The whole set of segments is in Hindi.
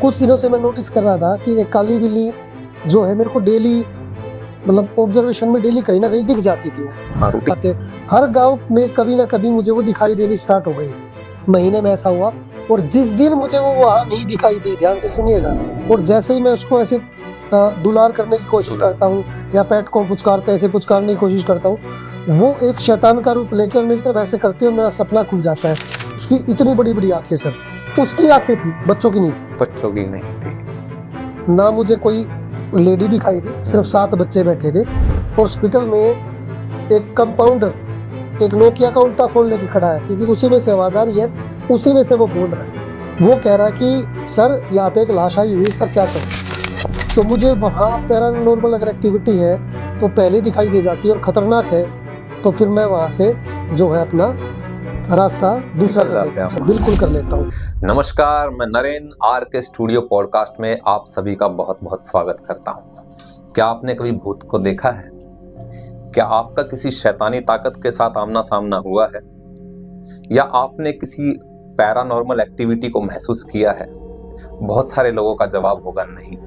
कुछ दिनों से मैं नोटिस कर रहा था कि एक काली बिल्ली जो है मेरे को डेली मतलब ऑब्जर्वेशन में डेली कहीं ना कहीं दिख जाती थी। वो आते हर गांव में कभी ना कभी मुझे वो दिखाई देनी स्टार्ट हो गई। महीने में ऐसा हुआ और जिस दिन मुझे वो वहां नहीं दिखाई दी, ध्यान से सुनिएगा, और जैसे ही मैं उसको ऐसे दुलार करने की कोशिश करता हूँ या पेट को पुचकारते ऐसे पुचकारने की कोशिश करता हूँ, वो एक शैतान का रूप लेकर मेरी तरफ ऐसे करती है और मेरा सपना खुल जाता है। उसकी इतनी बड़ी बड़ी आंखें सर, उसकी आंखें थी, बच्चों की नहीं थी। बच्चों की नहीं थी। ना मुझे कोई लेडी दिखाई दी, सिर्फ 7 बच्चे बैठे थे और हॉस्पिटल में एक कंपाउंडर एक नोकिया का उल्टा फोन लेके खड़ा है, क्योंकि उसी में से आवाज आ रही है, उसी में से वो बोल रहा है। वो कह रहा है कि सर यहाँ पे एक लाश आई हुई है, इसका क्या करें। तो मुझे वहाँ पैरानॉर्मल अगर एक्टिविटी है तो पहले दिखाई दे जाती है और खतरनाक है तो फिर मैं वहाँ से जो है अपना रास्ता दूसरा बिल्कुल कर लेता हूँ। नमस्कार, मैं नरेन आर के स्टूडियो पॉडकास्ट में आप सभी का बहुत बहुत स्वागत करता हूँ। क्या आपने कभी भूत को देखा है? क्या आपका किसी शैतानी ताकत के साथ आमना सामना हुआ है? या आपने किसी पैरानॉर्मल एक्टिविटी को महसूस किया है? बहुत सारे लोगों का जवाब होगा नहीं।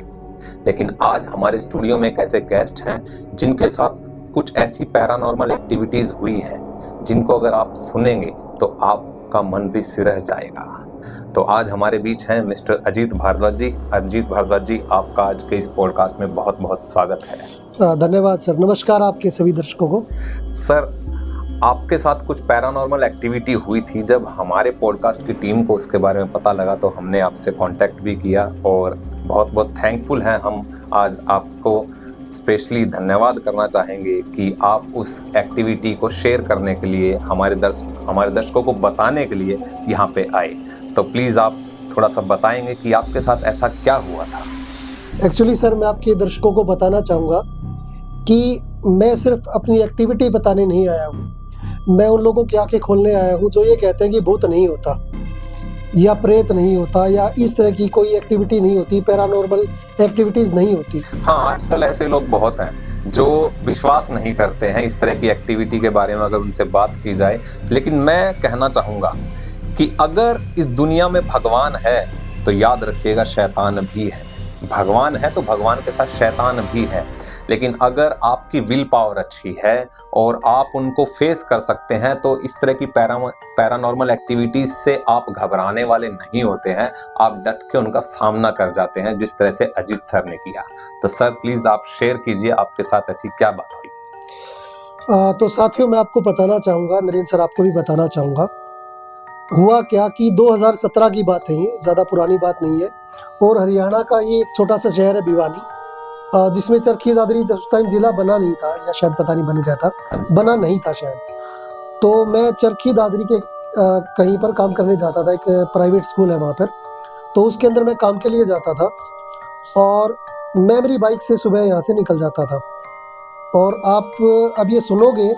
लेकिन आज हमारे स्टूडियो में एक ऐसे गेस्ट हैं जिनके साथ कुछ ऐसी पैरानॉर्मल एक्टिविटीज हुई हैं जिनको अगर आप सुनेंगे तो आपका मन भी सिरह जाएगा। तो आज हमारे बीच हैं मिस्टर अजीत भारद्वाज जी। अजीत भारद्वाज जी, आपका आज के इस पॉडकास्ट में बहुत बहुत स्वागत है। धन्यवाद सर। नमस्कार आपके सभी दर्शकों को। सर, आपके साथ कुछ पैरानॉर्मल एक्टिविटी हुई थी। जब हमारे पॉडकास्ट की टीम को उसके बारे में पता लगा तो हमने आपसे कांटेक्ट भी किया और बहुत बहुत थैंकफुल हैं हम। आज आपको स्पेशली धन्यवाद करना चाहेंगे कि आप उस एक्टिविटी को शेयर करने के लिए हमारे दर्शकों को बताने के लिए यहाँ पे आए। तो प्लीज़ आप थोड़ा सा बताएंगे कि आपके साथ ऐसा क्या हुआ था। एक्चुअली सर, मैं आपके दर्शकों को बताना चाहूँगा कि मैं सिर्फ अपनी एक्टिविटी बताने नहीं आया हूँ। मैं उन लोगों की आंखें खोलने आया हूँ जो ये कहते हैं कि भूत नहीं होता या प्रेत नहीं होता या इस तरह की कोई एक्टिविटी नहीं होती, पैरानॉर्मल एक्टिविटीज नहीं होती। हाँ, आजकल ऐसे लोग बहुत हैं जो विश्वास नहीं करते हैं इस तरह की एक्टिविटी के बारे में अगर उनसे बात की जाए। लेकिन मैं कहना चाहूँगा कि अगर इस दुनिया में भगवान है तो याद रखिएगा शैतान भी है। भगवान है तो भगवान के साथ शैतान भी है। लेकिन अगर आपकी विल पावर अच्छी है और आप उनको फेस कर सकते हैं तो इस तरह की पैरानॉर्मल एक्टिविटीज से आप घबराने वाले नहीं होते हैं। आप डट के उनका सामना कर जाते हैं, जिस तरह से अजीत सर ने किया। तो सर प्लीज आप शेयर कीजिए आपके साथ ऐसी क्या बात हुई। तो साथियों, मैं आपको बताना चाहूँगा, नरेन सर आपको भी बताना चाहूँगा, हुआ क्या कि 2017 की बात है, ये ज़्यादा पुरानी बात नहीं है। और हरियाणा का ये एक छोटा सा शहर है भिवानी, जिसमें चरखी दादरी उस टाइम जिला बना नहीं था, या शायद पता नहीं बन गया था, बना नहीं था शायद। तो मैं चरखी दादरी के कहीं पर काम करने जाता था, एक प्राइवेट स्कूल है वहाँ पर, तो उसके अंदर मैं काम के लिए जाता था और मैं मेरी बाइक से सुबह यहाँ से निकल जाता था। और आप अब ये सुनोगे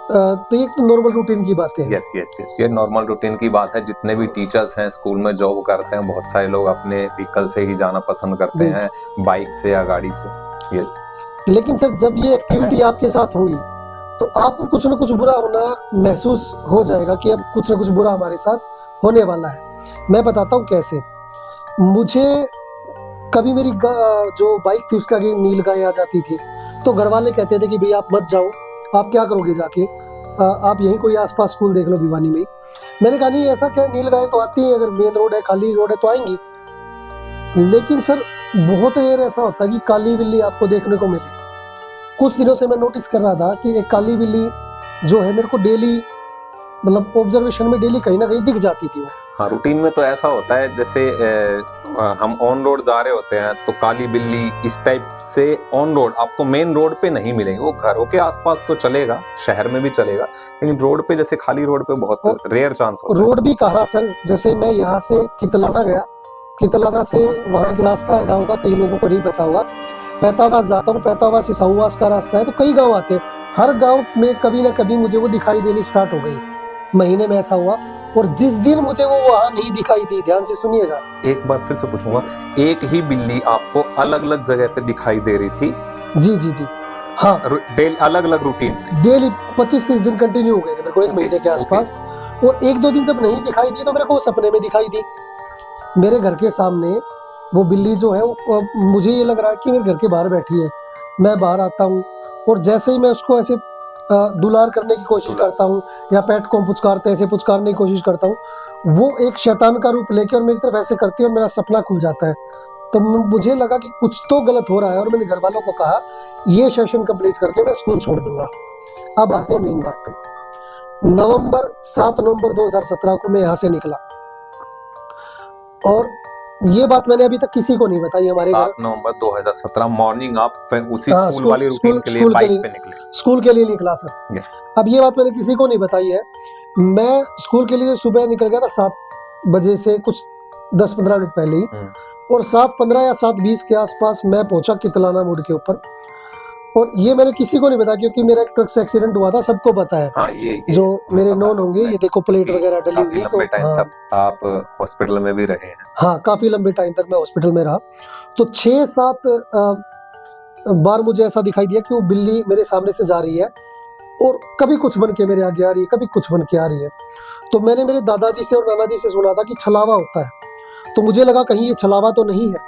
तो ये नॉर्मल रूटीन की बात है। यस, ये नॉर्मल रूटीन की बात है। जितने भी टीचर्स हैं, स्कूल में जॉब करते हैं, बहुत सारे लोग अपने व्हीकल से ही जाना पसंद करते हैं, बाइक से या गाड़ी से। यस। लेकिन सर, जब ये एक्टिविटी आपके साथ होगी तो आपको कुछ ना कुछ बुरा होना महसूस हो जाएगा कि अब कुछ ना कुछ बुरा हमारे साथ होने वाला है। मैं बताता हूँ कैसे। मुझे कभी मेरी जो बाइक थी उसके आगे नील गाय आ जाती थी, तो घर वाले कहते थे कि भाई आप मत जाओ, आप क्या करोगे जाके, आप यहीं कोई आसपास स्कूल देख लो भिवानी में। मैंने कहा नहीं, ऐसा क्या, नील गाय तो आती है, अगर मेन रोड है, खाली रोड है तो आएंगी। लेकिन सर, बहुत रेयर ऐसा होता है कि काली बिल्ली आपको देखने को मिले। कुछ दिनों से मैं नोटिस कर रहा था कि एक काली बिल्ली जो है मेरे को डेली मतलब ऑब्जर्वेशन में डेली कहीं ना कहीं दिख जाती थी वो। हाँ, रूटीन में तो ऐसा होता है जैसे हम ऑन रोड जा रहे होते हैं तो काली बिल्ली इस टाइप से ऑन रोड आपको मेन रोड पे नहीं मिलेंगे। वो घरों के आसपास तो चलेगा, शहर में भी चलेगा, लेकिन रोड पे जैसे खाली रोड पे बहुत रेयर चांस होता है। रोड भी कहाँ सर, जैसे मैं यहाँ से कितलाना गया, कितलाना से वहाँ एक रास्ता है गाँव का, कई लोगों को नहीं पता होगा। पैतावास जाता हूँ, पैतावास से साहूवास का रास्ता है, तो कई गाँव आते हैं। हर गाँव में कभी ना कभी मुझे वो दिखाई देनी स्टार्ट हो गई। महीने में ऐसा हुआ और जिस दिन मुझे वो वहां नहीं दिखाई दी, ध्यान से सुनिएगा, एक बार फिर से पूछूंगा, एक ही बिल्ली आपको अलग अलग जगह पे दिखाई दे रही थी? जी, हाँ, अलग अलग रूटीन डेली 25-30 दिन कंटिन्यू हो गए थे मेरे को, एक महीने के आसपास। और 1-2 दिन जब नहीं दिखाई दी तो मेरे को सपने में दिखाई दी। मेरे घर के सामने वो बिल्ली जो है मुझे ये लग रहा है कि मेरे घर के बाहर बैठी है। मैं बाहर आता हूँ और जैसे ही मैं उसको ऐसे दुलार करने की कोशिश करता हूँ या पेट को पुचकारते ऐसे पुचकारने की कोशिश करता हूँ, वो एक शैतान का रूप लेके और मेरी तरफ ऐसे करती है और मेरा सपना खुल जाता है। तो मुझे लगा कि कुछ तो गलत हो रहा है और मैंने घर वालों को कहा ये सेशन कंप्लीट करके मैं स्कूल छोड़ दूंगा। अब आते हैं मेन बात पे। 7 नवंबर 2017 को मैं यहाँ से निकला और ये बात मैंने अभी तक किसी को नहीं बताई हमारे घर। 7 नवंबर 2017 मॉर्निंग आप फिर उसी हाँ, स्कूल वाली रूटीन के लिए बाइक पे निकले? स्कूल के लिए निकला सर। यस। अब ये बात मैंने किसी को नहीं बताई है। मैं स्कूल के लिए सुबह निकल गया था 7 बजे से कुछ 10-15 मिनट पहले ही, और 7:15 या 7:20 के आसपास मैं पहुंचा कितलाना मोड़ के ऊपर। और ये मैंने किसी को नहीं बताया क्योंकि मेरा एक ट्रक से एक्सीडेंट हुआ था, सबको पता है। हाँ, ये जो मेरे नॉन होंगे, ये देखो प्लेट वगैरह डली हुई है। तो हाँ, आप हॉस्पिटल में भी रहे हैं? हाँ, काफी लंबे टाइम तक मैं हॉस्पिटल में रहा। तो 6-7 बार मुझे ऐसा दिखाई दिया कि वो बिल्ली मेरे सामने से जा रही है और कभी कुछ बन के मेरे आगे आ रही है, कभी कुछ बन के आ रही है। तो मैंने मेरे दादाजी से और नाना जी से सुना था कि छलावा होता है, तो मुझे लगा कहीं ये छलावा तो नहीं है।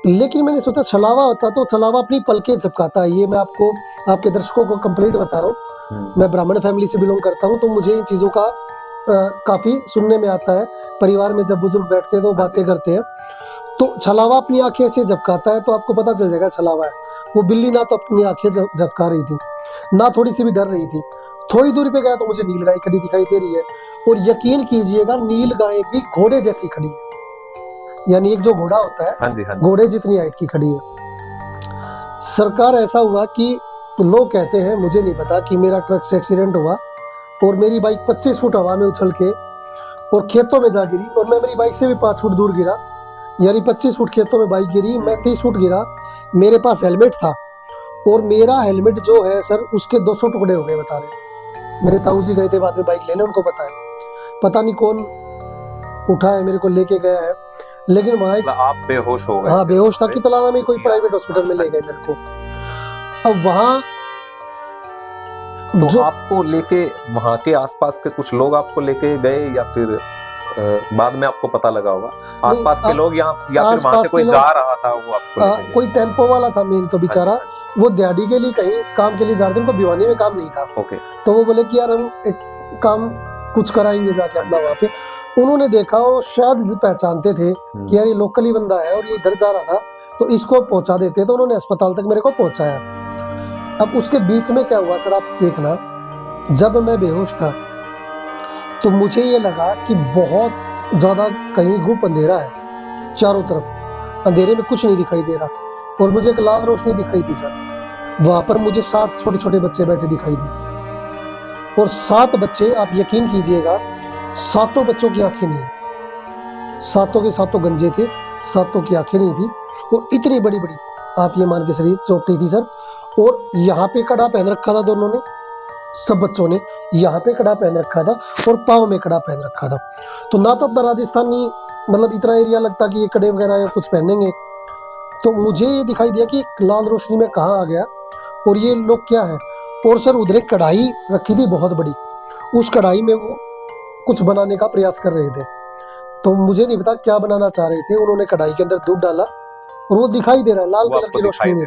लेकिन मैंने सोचा छलावा होता तो छलावा अपनी पलकें झपकाता है। ये मैं आपको, आपके दर्शकों को कंप्लीट बता रहा हूँ। मैं ब्राह्मण फैमिली से बिलोंग करता हूँ, तो मुझे इन चीज़ों का काफ़ी सुनने में आता है। परिवार में जब बुजुर्ग बैठते हैं तो बातें करते हैं। तो छलावा अपनी आंखें से झपकाता है तो आपको पता चल जाएगा छलावा है। वो बिल्ली ना तो अपनी आंखें झपका रही थी, ना थोड़ी सी भी डर रही थी। थोड़ी दूरी पे गया तो मुझे नील गाय खड़ी दिखाई दे रही है, और यकीन कीजिएगा नील गाय भी घोड़े जैसी खड़ी है। यानी एक जो घोड़ा होता है, हाँ जी, घोड़े जितनी हाइट की खड़ी है। सरकार ऐसा हुआ कि लोग कहते हैं, मुझे नहीं पता, कि मेरा ट्रक से एक्सीडेंट हुआ और मेरी बाइक 25 फुट हवा में उछल के और खेतों में जा गिरी, और मैं मेरी बाइक से भी 5 फुट दूर गिरा। यानी 25 फुट खेतों में बाइक गिरी, मैं 30 फुट गिरा। मेरे पास हेलमेट था और मेरा हेलमेट जो है सर, उसके 200 टुकड़े हो गए बता रहे। मेरे ताऊ जी गए थे बाद में बाइक लेने, उनको पता है, पता नहीं कौन उठा है मेरे को लेके गया है। लेकिन वहाँ आप बेहोश हो गए? हाँ, बेहोश था। कितलाना में कोई प्राइवेट हॉस्पिटल में ले गए मेरे को। अब वहाँ तो आपको लेके वहाँ के आसपास के कुछ लोग आपको लेके गए या फिर बाद में आपको पता लगा होगा आसपास के लोग, या फिर वहाँ से कोई जा रहा था वो आपको? कोई टेम्पो वाला था मेन, तो बेचारा वो दिहाड़ी के लिए कहीं काम के लिए जा रहे थे, उनको भिवानी में काम नहीं था। ओके। तो वो बोले कि यार हम एक काम कुछ कराएंगे जाके अपना वहाँ पे। उन्होंने देखा और शायद पहचानते थे कि यार ये लोकल ही बंदा है और ये इधर जा रहा था, तो इसको पहुंचा देते। तो उन्होंने अस्पताल तक मेरे को पहुंचाया। अब उसके बीच में क्या हुआ सर, आप देखना, जब मैं बेहोश था तो मुझे ये लगा कि बहुत ज़्यादा कहीं घुप अंधेरा है, चारों तरफ अंधेरे में कुछ नहीं दिखाई दे रहा, और मुझे एक लाल रोशनी दिखाई दी सर। वहाँ पर मुझे 7 छोटे छोटे बच्चे बैठे दिखाई दिए, और 7 बच्चे, आप यकीन कीजिएगा, 7 बच्चों की आंखें नहीं है, 7 के 7 गंजे थे, 7 की आंखें नहीं थी, और इतनी बड़ी बड़ी, आप ये मान के चलिए, चोटी थी सर। और यहाँ पे कड़ा पहन रखा था दोनों ने, सब बच्चों ने यहाँ पे कड़ा पहन रखा था और पाँव में कड़ा पहन रखा था। तो ना तो अपना राजस्थानी मतलब इतना एरिया लगता कि ये कड़े वगैरह या कुछ पहनेंगे। तो मुझे ये दिखाई दिया कि लाल रोशनी में कहाँ आ गया और ये लोग क्या है। और सर उधर एक कढ़ाई रखी थी बहुत बड़ी, उस कढ़ाई में वो कुछ बनाने का प्रयास कर रहे थे। तो मुझे नहीं पता क्या बनाना चाह रहे थे। उन्होंने कढ़ाई के अंदर दूध डाला और वो दिखाई दे रहा है लाल कलर की रोशनी में,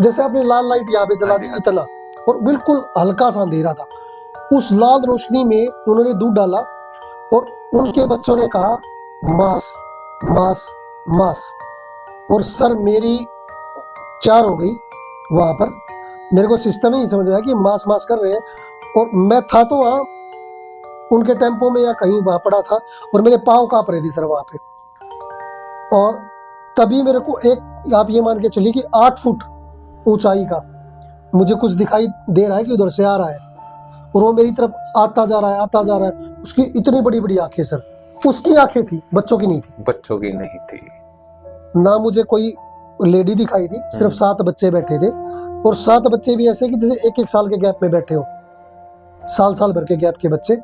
जैसे आपने लाल लाइट यहाँ पे जला दी इतना, और बिल्कुल हल्का सा अंधेरा था। उस लाल रोशनी में उन्होंने दूध डाला और उनके बच्चों ने कहा मास मास मास, और सर मेरी 4 हो गई वहां पर। मेरे को सिस्टम ही नहीं समझ में आया कि मास मास कर रहे हैं, और मैं था तो वहाँ उनके टेम्पो में या कहीं वहां पड़ा था, और मेरे पाँव कांप रहे थे सर वहां पे। और तभी मेरे को एक, आप ये मान के चलिए कि 8 फुट ऊंचाई का मुझे कुछ दिखाई दे रहा है कि उधर से आ रहा है, और वो मेरी तरफ आता जा रहा है, आता जा रहा है। उसकी इतनी बड़ी बड़ी आंखें सर, उसकी आंखें थी, बच्चों की नहीं थी। बच्चों की नहीं थी ना मुझे कोई लेडी दिखाई दी, सिर्फ 7 बच्चे बैठे थे, और 7 बच्चे भी ऐसे कि जैसे 1-1 साल के गैप में बैठे हो, साल भर के गैप के बच्चे,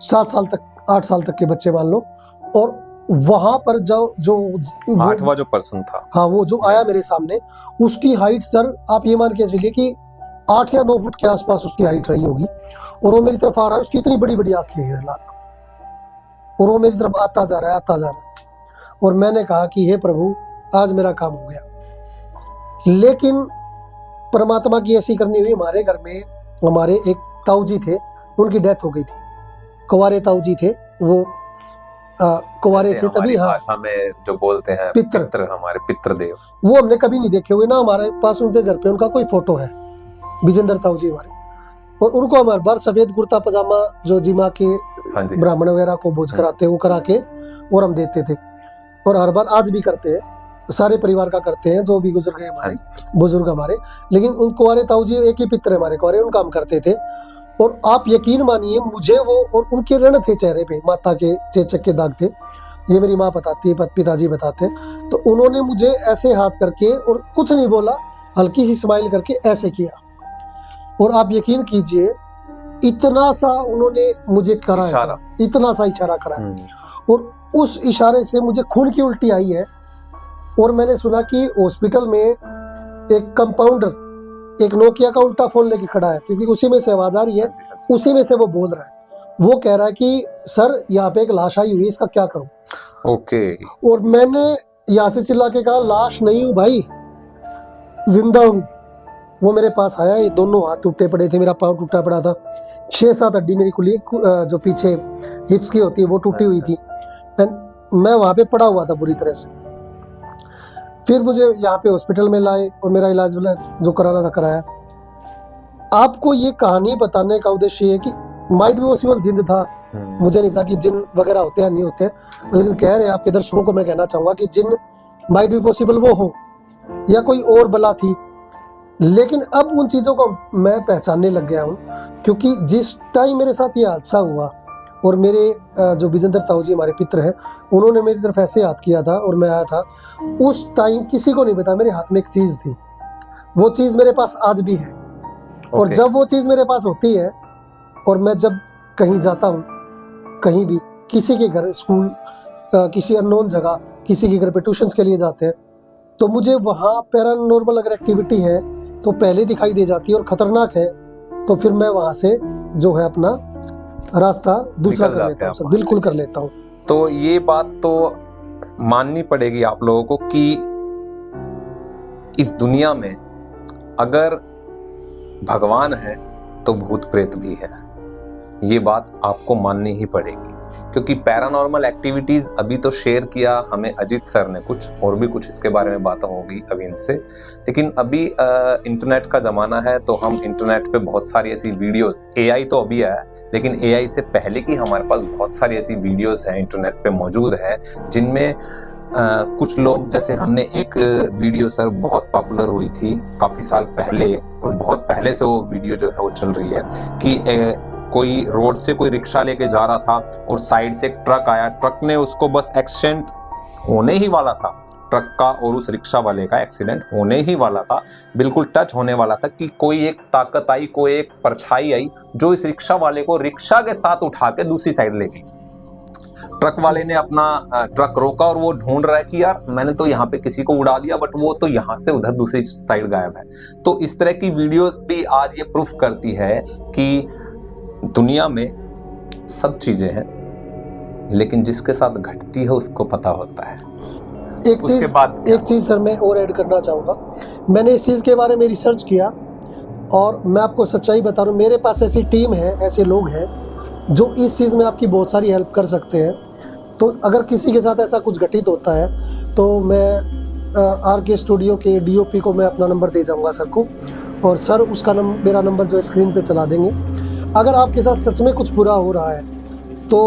7 साल तक, 8 साल तक के बच्चे मान लो। और वहां पर जो 8वां जो पर्सन था, हाँ, वो जो आया मेरे सामने, उसकी हाइट सर आप ये मान के चलिए कि 8 या 9 फुट के आसपास उसकी हाइट रही होगी, और वो मेरी तरफ आ रहा है। उसकी इतनी बड़ी बड़ी आंखें हैं लाल, और वो मेरी तरफ आता जा रहा है, आता जा रहा है। और मैंने कहा कि हे प्रभु, आज मेरा काम हो गया। लेकिन परमात्मा की ऐसी करनी हुई, हमारे घर में हमारे एक ताऊ जी थे, उनकी डेथ हो गई थी। कुंवारे ताऊ जी थे, वो कुंवारे थे तभी। हाँ, भाषा में जो बोलते हैं पित्र, हमारे पितृदेव, वो हमने कभी नहीं देखे हुए ना। हमारे पास उनके घर पे उनका कोई फोटो है, विजेंद्र ताऊ जी हमारे। और उनको हमारे बार सफेद कुर्ता पजामा जो जिमा के ब्राह्मण वगैरह को भोज कराते वो करा के और हम देते थे। और हर बार आज भी करते हैं, सारे परिवार का करते हैं जो भी गुजर गए हमारे बुजुर्ग हमारे। लेकिन उन कुंवारे ताऊ जी एक ही पित्र है हमारे कुंवारे, उनका हम करते थे। और आप यकीन मानिए, मुझे वो और उनके ऋण थे चेहरे पे, माता के चेचक के दाग थे। ये मेरी माँ बताती है, पिताजी बताते हैं। तो उन्होंने मुझे ऐसे हाथ करके और कुछ नहीं बोला, हल्की सी स्माइल करके ऐसे किया। और आप यकीन कीजिए, इतना सा उन्होंने मुझे करा है, इतना सा इशारा करा है। और उस इशारे से मुझे खून की उल्टी आई है। और मैंने सुना कि हॉस्पिटल में एक कंपाउंडर एक नोकिया का उल्टा फोन लेके खड़ा है, क्योंकि उसी में से आवाज आ रही है, उसी में से वो बोल रहा है। वो कह रहा है कि सर, यहाँ पे एक लाश आई हुई है, इसका क्या करूं? ओके। और मैंने यहाँ से चिल्ला के कहा, लाश नहीं हूं भाई, जिंदा हूं। वो मेरे पास आया, ये दोनों हाथ टूटे पड़े थे, मेरा पाँव टूटा पड़ा था, 6-7 हड्डी मेरी खुली, जो पीछे हिप्स की होती है वो टूटी हुई थी। एंड मैं वहाँ पे पड़ा हुआ था बुरी तरह से। फिर मुझे यहाँ पे हॉस्पिटल में लाए और मेरा इलाज जो कराना था कराया। आपको ये कहानी बताने का उद्देश्य ये है कि माइट भी पॉसिबल जिन था, मुझे नहीं पता कि जिन वगैरह होते हैं नहीं होते, लेकिन कह रहे हैं आपके दर्शकों को मैं कहना चाहूँगा कि जिन माइट भी पॉसिबल वो हो या कोई और बला थी। लेकिन अब उन चीज़ों को मैं पहचानने लग गया हूँ, क्योंकि जिस टाइम मेरे साथ ये हादसा हुआ और मेरे जो विजेंद्र ताऊ जी हमारे पित्र हैं, उन्होंने मेरी तरफ ऐसे हाथ किया था और मैं आया था, उस टाइम किसी को नहीं पता मेरे हाथ में एक चीज़ थी। वो चीज़ मेरे पास आज भी है। और जब वो चीज़ मेरे पास होती है और मैं जब कहीं जाता हूँ, कहीं भी किसी के घर, स्कूल, किसी अननोन जगह, किसी के घर पे ट्यूशन्स के लिए जाते हैं, तो मुझे वहाँ पैरानॉर्मल अगर एक्टिविटी है तो पहले दिखाई दे जाती है, और ख़तरनाक है तो फिर मैं वहाँ से जो है अपना रास्ता दूसरा कर लेता हूँ, बिल्कुल कर लेता हूँ। तो ये बात तो माननी पड़ेगी आप लोगों को कि इस दुनिया में अगर भगवान है तो भूत प्रेत भी है। ये बात आपको माननी ही पड़ेगी, क्योंकि पैरानॉर्मल एक्टिविटीज अभी तो शेयर किया हमें अजीत सर ने, कुछ और भी कुछ इसके बारे में बातें होगी अभी इनसे। लेकिन अभी इंटरनेट का ज़माना है, तो हम इंटरनेट पे बहुत सारी ऐसी वीडियोस, एआई तो अभी है, लेकिन एआई से पहले की हमारे पास बहुत सारी ऐसी वीडियोस हैं इंटरनेट पे मौजूद है, जिनमें कुछ लोग, जैसे हमने एक वीडियो सर बहुत पॉपुलर हुई थी काफ़ी साल पहले, और बहुत पहले से वो वीडियो जो है वो चल रही है कि कोई रोड से कोई रिक्शा लेके जा रहा था और साइड से एक ट्रक आया, ट्रक ने उसको बस एक्सीडेंट होने ही वाला था, ट्रक का और उस रिक्शा वाले का एक्सीडेंट होने ही वाला था, बिल्कुल टच होने वाला था कि कोई एक ताकत आई, कोई एक परछाई आई जो इस रिक्शा वाले को रिक्शा के साथ उठा के दूसरी साइड ले गई। ट्रक वाले ने अपना ट्रक रोका और वो ढूंढ रहा है कि यार मैंने तो यहाँ पे किसी को उड़ा दिया, बट वो तो यहाँ से उधर दूसरी साइड गायब है। तो इस तरह की वीडियोस भी आज ये प्रूफ करती है कि दुनिया में सब चीजें हैं, लेकिन जिसके साथ घटती है उसको पता होता है। एक चीज सर मैं और ऐड करना चाहूँगा। मैंने इस चीज़ के बारे में रिसर्च किया और मैं आपको सच्चाई बता रहा हूँ, मेरे पास ऐसी टीम है, ऐसे लोग हैं जो इस चीज़ में आपकी बहुत सारी हेल्प कर सकते हैं। तो अगर किसी के साथ ऐसा कुछ घटित होता है तो मैं आरके स्टूडियो के डीओपी को मैं अपना नंबर दे जाऊँगा सर को, और सर उसका मेरा नंबर जो है स्क्रीन पे चला देंगे। अगर आपके साथ सच में कुछ बुरा हो रहा है तो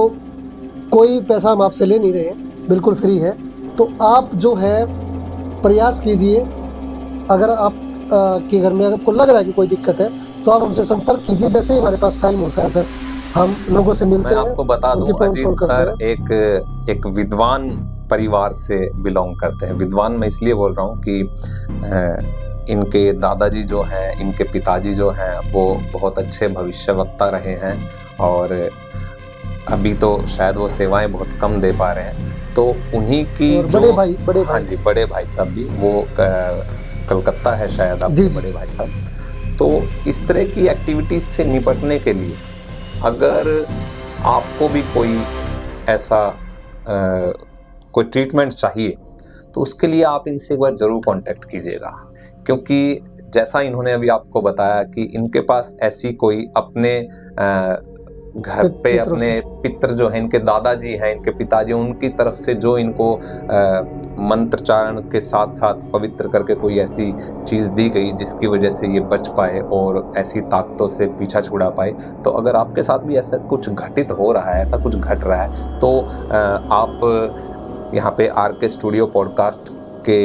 कोई पैसा हम आपसे ले नहीं रहे हैं, बिल्कुल फ्री है। तो आप जो है प्रयास कीजिए, अगर आप के घर में अगर आपको लग रहा है कि कोई दिक्कत है तो आप हमसे संपर्क कीजिए। जैसे हमारे पास टाइम होता है सर, हम लोगों से मिलते हैं। मैं आपको बता दूं, अजीत सर एक विद्वान परिवार से बिलोंग करते हैं। विद्वान मैं इसलिए बोल रहा हूँ कि इनके दादाजी जो हैं, इनके पिताजी जो हैं, वो बहुत अच्छे भविष्य वक्ता रहे हैं, और अभी तो शायद वो सेवाएं बहुत कम दे पा रहे हैं। तो उन्हीं की बड़े भाई हाँ जी, बड़े भाई साहब भी, वो कलकत्ता है शायद आपके बड़े भाई साहब। तो इस तरह की एक्टिविटीज से निपटने के लिए अगर आपको भी कोई ऐसा कोई ट्रीटमेंट चाहिए तो उसके लिए आप इनसे एक बार ज़रूर कांटेक्ट कीजिएगा, क्योंकि जैसा इन्होंने अभी आपको बताया कि इनके पास ऐसी कोई अपने घर पे अपने पितर जो हैं, इनके दादाजी हैं, इनके पिताजी, उनकी तरफ से जो इनको मंत्रचारण के साथ साथ पवित्र करके कोई ऐसी चीज़ दी गई जिसकी वजह से ये बच पाए और ऐसी ताकतों से पीछा छुड़ा पाए। तो अगर आपके साथ भी ऐसा कुछ घटित हो रहा है, ऐसा कुछ घट रहा है, तो आप यहाँ पे RK स्टूडियो पॉडकास्ट के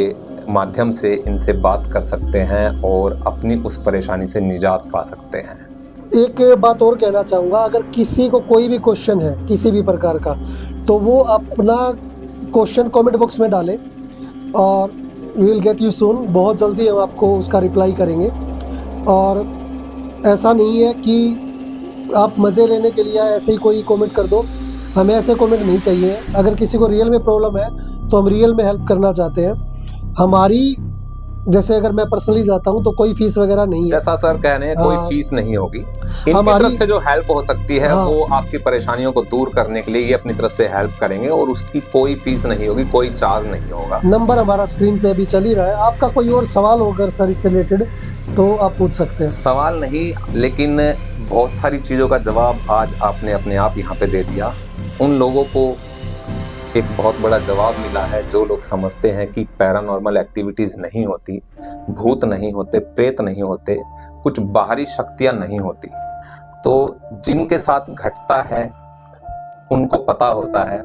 माध्यम से इनसे बात कर सकते हैं और अपनी उस परेशानी से निजात पा सकते हैं। एक बात और कहना चाहूँगा, अगर किसी को कोई भी क्वेश्चन है किसी भी प्रकार का, तो वो अपना क्वेश्चन कमेंट बॉक्स में डालें और we will get you soon. बहुत जल्दी हम आपको उसका रिप्लाई करेंगे। और ऐसा नहीं है कि आप मज़े लेने के लिए ऐसे ही कोई कमेंट कर दो, हमें ऐसे कमेंट नहीं चाहिए। अगर किसी को रियल में प्रॉब्लम है तो हम रियल में हेल्प करना चाहते हैं। हमारी जैसे अगर मैं पर्सनली जाता हूं तो कोई फीस वगैरह नहीं है, जैसा सर कह रहे हैं, कोई फीस नहीं होगी। इनकी तरफ से जो हेल्प हो सकती है वो आपकी परेशानियों को दूर करने के लिए ये अपनी तरफ से हेल्प करेंगे और उसकी कोई फीस नहीं होगी, कोई चार्ज नहीं होगा। नंबर हमारा स्क्रीन पे अभी चल ही रहा है। आपका कोई और सवाल होगा सर इससे रिलेटेड तो आप पूछ सकते हैं। सवाल नहीं, लेकिन बहुत सारी चीज़ों का जवाब आज आपने अपने आप यहाँ पे दे दिया। उन लोगों को एक बहुत बड़ा जवाब मिला है जो लोग समझते हैं कि पैरानॉर्मल एक्टिविटीज़ नहीं होती, भूत नहीं होते, प्रेत नहीं होते, कुछ बाहरी शक्तियाँ नहीं होती। तो जिनके साथ घटता है उनको पता होता है,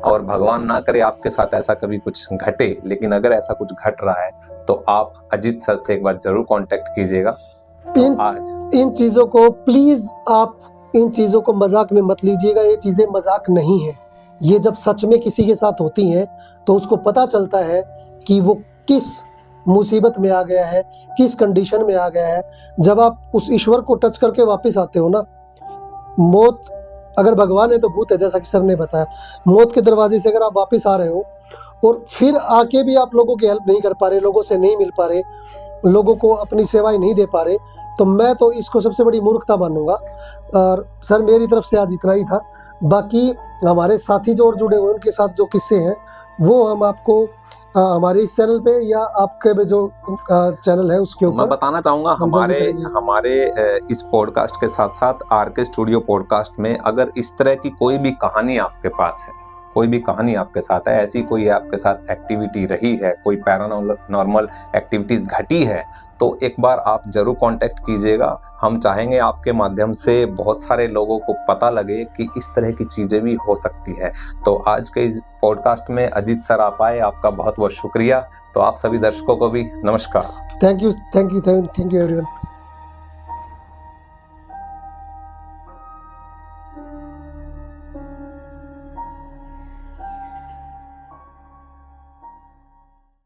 और भगवान ना करे आपके साथ ऐसा कभी कुछ घटे, लेकिन अगर ऐसा कुछ घट रहा है तो आप अजीत सर से एक बार जरूर कांटेक्ट कीजिएगा। इन चीज़ों को प्लीज़ आप इन चीज़ों को मजाक में मत लीजिएगा। ये चीज़ें मजाक नहीं है। ये जब सच में किसी के साथ होती हैं तो उसको पता चलता है कि वो किस मुसीबत में आ गया है, किस कंडीशन में आ गया है। जब आप उस ईश्वर को टच करके वापस आते हो ना, मौत अगर भगवान है तो भूत है, जैसा कि सर ने बताया। मौत के दरवाजे से अगर आप वापस आ रहे हो और फिर आके भी आप लोगों की हेल्प नहीं कर पा रहे, लोगों से नहीं मिल पा रहे, लोगों को अपनी सेवाएं नहीं दे पा रहे, तो मैं तो इसको सबसे बड़ी मूर्खता मानूंगा। और सर मेरी तरफ से आज इतना ही था। बाकी हमारे साथी जो और जुड़े हुए उनके साथ जो किस्से हैं वो हम आपको हमारे इस चैनल पे या आपके भी जो चैनल है उसके ऊपर मैं बताना चाहूँगा। हमारे इस पॉडकास्ट के साथ साथ RK स्टूडियो पॉडकास्ट में अगर इस तरह की कोई भी कहानी आपके पास है, कोई भी कहानी आपके साथ है, ऐसी कोई आपके साथ एक्टिविटी रही है, कोई पैरानॉर्मल एक्टिविटीज़ घटी है, तो एक बार आप जरूर कांटेक्ट कीजिएगा। हम चाहेंगे आपके माध्यम से बहुत सारे लोगों को पता लगे कि इस तरह की चीज़ें भी हो सकती है। तो आज के इस पॉडकास्ट में अजीत सर आप आए, आपका बहुत बहुत शुक्रिया। तो आप सभी दर्शकों को भी नमस्कार। Thank you everyone.